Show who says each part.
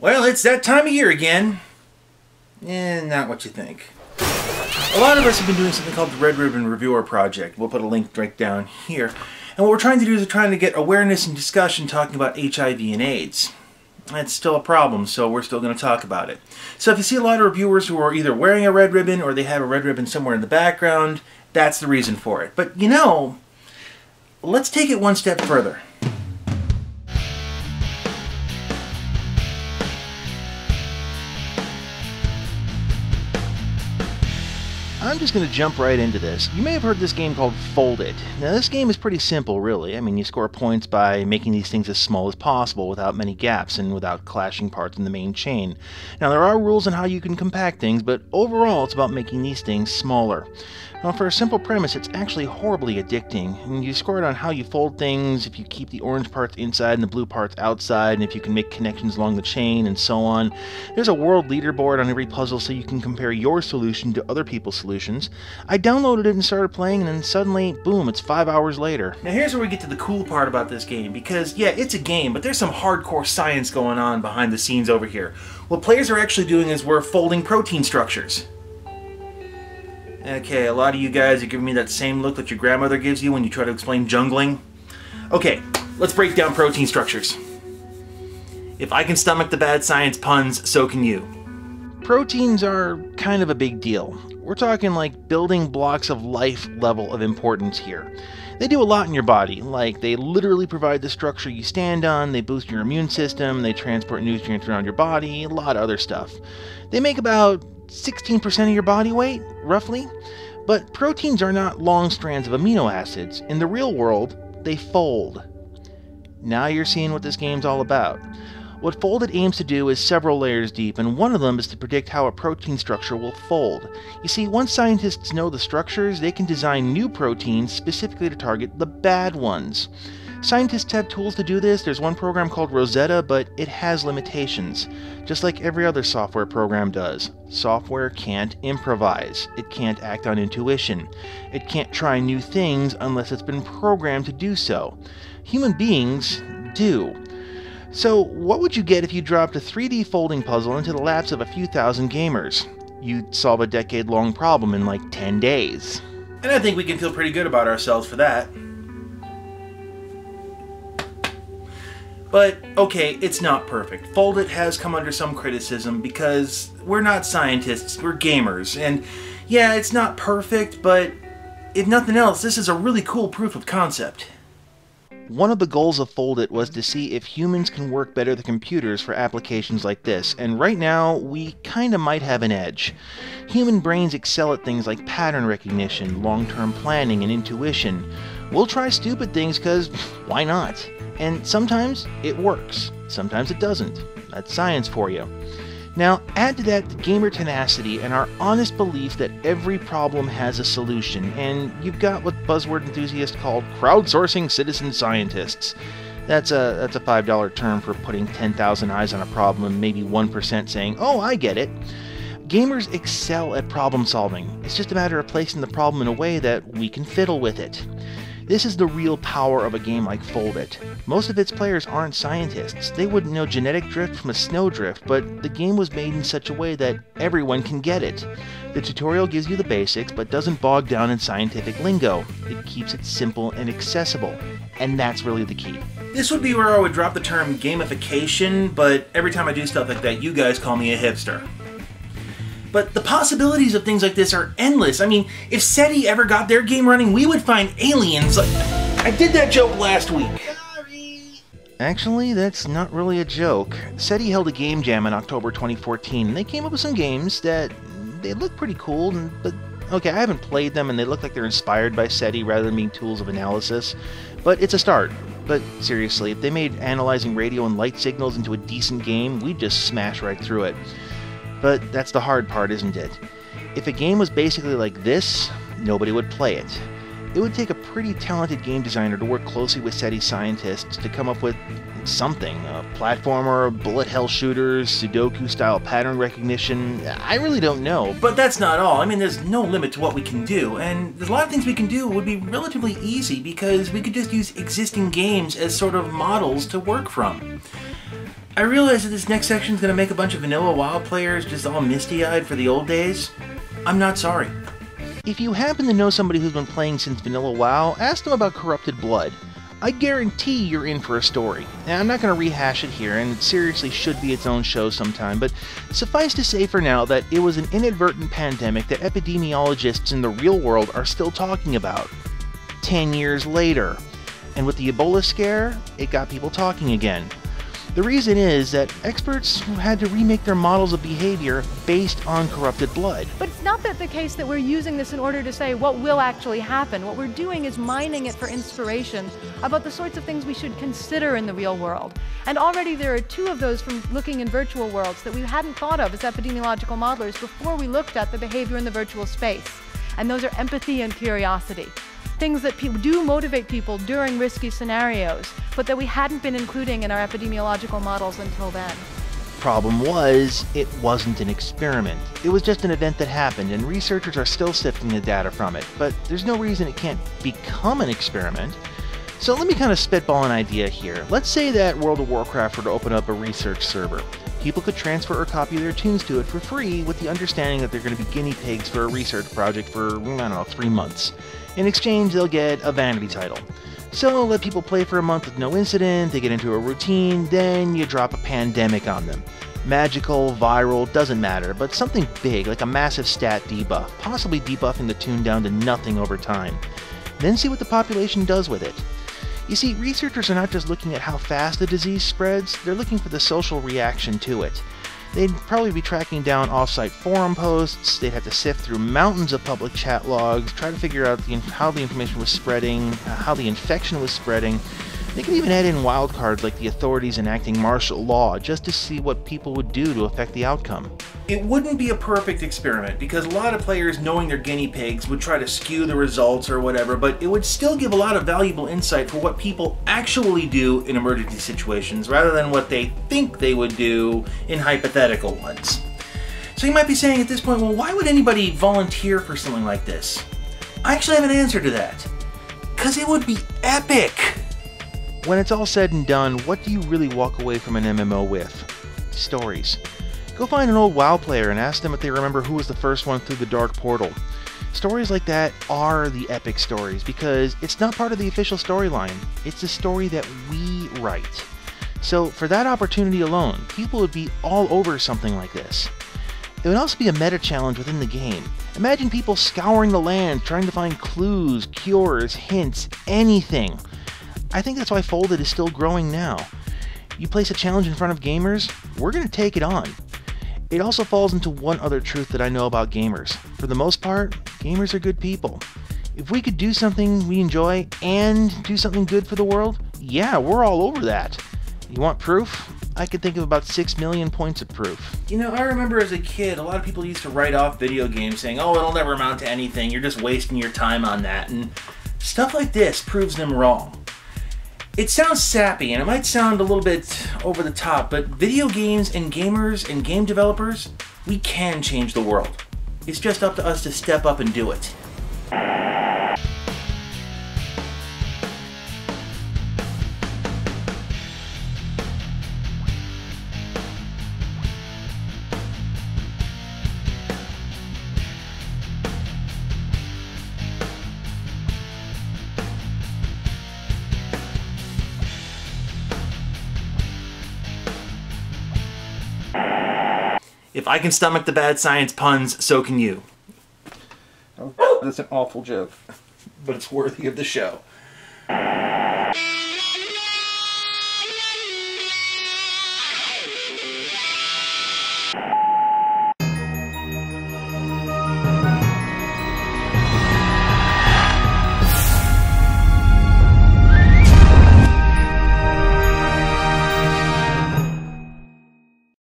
Speaker 1: Well, it's that time of year again. Not what you think. A lot of us have been doing something called the Red Ribbon Reviewer Project. We'll put a link right down here. And what we're trying to do is we're trying to get awareness and discussion talking about HIV and AIDS. That's still a problem, so we're still going to talk about it. So if you see a lot of reviewers who are either wearing a red ribbon or they have a red ribbon somewhere in the background, that's the reason for it. But you know, let's take it one step further. I'm just going to jump right into this. You may have heard this game called Fold It. Now this game is pretty simple, really. I mean, you score points by making these things as small as possible without many gaps and without clashing parts in the main chain. Now there are rules on how you can compact things, but overall it's about making these things smaller. Now for a simple premise, it's actually horribly addicting, and you score it on how you fold things, if you keep the orange parts inside and the blue parts outside, and if you can make connections along the chain, and so on. There's a world leaderboard on every puzzle so you can compare your solution to other people's solutions. I downloaded it and started playing, and then suddenly, boom, it's 5 hours later. Now here's where we get to the cool part about this game, because yeah, it's a game, but there's some hardcore science going on behind the scenes over here. What players are actually doing is we're folding protein structures. Okay, a lot of you guys are giving me that same look that your grandmother gives you when you try to explain jungling. Okay, let's break down protein structures. If I can stomach the bad science puns, so can you. Proteins are kind of a big deal. We're talking like building blocks of life level of importance here. They do a lot in your body, like they literally provide the structure you stand on, they boost your immune system, they transport nutrients around your body, a lot of other stuff. They make about 16% of your body weight, roughly. But proteins are not long strands of amino acids. In the real world, they fold. Now you're seeing what this game's all about. What Fold It aims to do is several layers deep, and one of them is to predict how a protein structure will fold. You see, once scientists know the structures, they can design new proteins specifically to target the bad ones. Scientists have tools to do this. There's one program called Rosetta, but it has limitations, just like every other software program does. Software can't improvise. It can't act on intuition. It can't try new things unless it's been programmed to do so. Human beings do. So what would you get if you dropped a 3D folding puzzle into the laps of a few thousand gamers? You'd solve a decade-long problem in like 10 days. And I think we can feel pretty good about ourselves for that. But, okay, it's not perfect. Fold It has come under some criticism because we're not scientists, we're gamers. And yeah, it's not perfect, but if nothing else, this is a really cool proof of concept. One of the goals of Fold It was to see if humans can work better than computers for applications like this, and right now, we kinda might have an edge. Human brains excel at things like pattern recognition, long-term planning, and intuition. We'll try stupid things because why not? And sometimes it works, sometimes it doesn't. That's science for you. Now, add to that the gamer tenacity and our honest belief that every problem has a solution, and you've got what buzzword enthusiasts call crowdsourcing citizen scientists. That's a $5 term for putting 10,000 eyes on a problem and maybe 1% saying, "Oh, I get it." Gamers excel at problem solving. It's just a matter of placing the problem in a way that we can fiddle with it. This is the real power of a game like Fold It. Most of its players aren't scientists. They wouldn't know genetic drift from a snowdrift, but the game was made in such a way that everyone can get it. The tutorial gives you the basics, but doesn't bog down in scientific lingo. It keeps it simple and accessible, and that's really the key. This would be where I would drop the term gamification, but every time I do stuff like that, you guys call me a hipster. But the possibilities of things like this are endless. I mean, if SETI ever got their game running, we would find aliens. I did that joke last week. Sorry. Actually, that's not really a joke. SETI held a game jam in October 2014, and they came up with some games that they look pretty cool, but okay, I haven't played them, and they look like they're inspired by SETI rather than being tools of analysis. But it's a start. But seriously, if they made analyzing radio and light signals into a decent game, we'd just smash right through it. But that's the hard part, isn't it? If a game was basically like this, nobody would play it. It would take a pretty talented game designer to work closely with SETI scientists to come up with something. A platformer, bullet hell shooters, Sudoku-style pattern recognition. I really don't know. But that's not all. I mean, there's no limit to what we can do. And there's a lot of things we can do would be relatively easy because we could just use existing games as sort of models to work from. I realize that this next section is going to make a bunch of vanilla WoW players just all misty-eyed for the old days. I'm not sorry. If you happen to know somebody who's been playing since vanilla WoW, ask them about Corrupted Blood. I guarantee you're in for a story. Now, I'm not going to rehash it here, and it seriously should be its own show sometime, but suffice to say for now that it was an inadvertent pandemic that epidemiologists in the real world are still talking about. 10 years later. And with the Ebola scare, it got people talking again. The reason is that experts had to remake their models of behavior based on corrupted blood.
Speaker 2: But it's not that the case that we're using this in order to say what will actually happen. What we're doing is mining it for inspiration about the sorts of things we should consider in the real world. And already there are 2 of those from looking in virtual worlds that we hadn't thought of as epidemiological modelers before we looked at the behavior in the virtual space. And those are empathy and curiosity. Things that do motivate people during risky scenarios, but that we hadn't been including in our epidemiological models until then.
Speaker 1: Problem was, it wasn't an experiment. It was just an event that happened, and researchers are still sifting the data from it, but there's no reason it can't become an experiment. So let me kind of spitball an idea here. Let's say that World of Warcraft were to open up a research server. People could transfer or copy their tunes to it for free with the understanding that they're going to be guinea pigs for a research project for, I don't know, 3 months. In exchange, they'll get a vanity title. So let people play for a month with no incident, they get into a routine, then you drop a pandemic on them. Magical, viral, doesn't matter, but something big, like a massive stat debuff, possibly debuffing the tune down to nothing over time. Then see what the population does with it. You see, researchers are not just looking at how fast the disease spreads, they're looking for the social reaction to it. They'd probably be tracking down off-site forum posts, they'd have to sift through mountains of public chat logs, try to figure out how the information was spreading, how the infection was spreading. They could even add in wildcards like the authorities enacting martial law just to see what people would do to affect the outcome. It wouldn't be a perfect experiment because a lot of players knowing they're guinea pigs would try to skew the results or whatever, but it would still give a lot of valuable insight for what people actually do in emergency situations rather than what they think they would do in hypothetical ones. So you might be saying at this point, well, why would anybody volunteer for something like this? I actually have an answer to that. Because it would be epic! When it's all said and done, what do you really walk away from an MMO with? Stories. Go find an old WoW player and ask them if they remember who was the first one through the dark portal. Stories like that are the epic stories because it's not part of the official storyline. It's a story that we write. So for that opportunity alone, people would be all over something like this. It would also be a meta challenge within the game. Imagine people scouring the land trying to find clues, cures, hints, anything. I think that's why Folded is still growing now. You place a challenge in front of gamers, we're going to take it on. It also falls into one other truth that I know about gamers. For the most part, gamers are good people. If we could do something we enjoy and do something good for the world, yeah, we're all over that. You want proof? I could think of about 6 million points of proof. You know, I remember as a kid, a lot of people used to write off video games saying, oh, it'll never amount to anything, you're just wasting your time on that, and stuff like this proves them wrong. It sounds sappy, and it might sound a little bit over the top, but video games and gamers and game developers, we can change the world. It's just up to us to step up and do it. If I can stomach the bad science puns, so can you. Oh, that's an awful joke, but it's worthy of the show.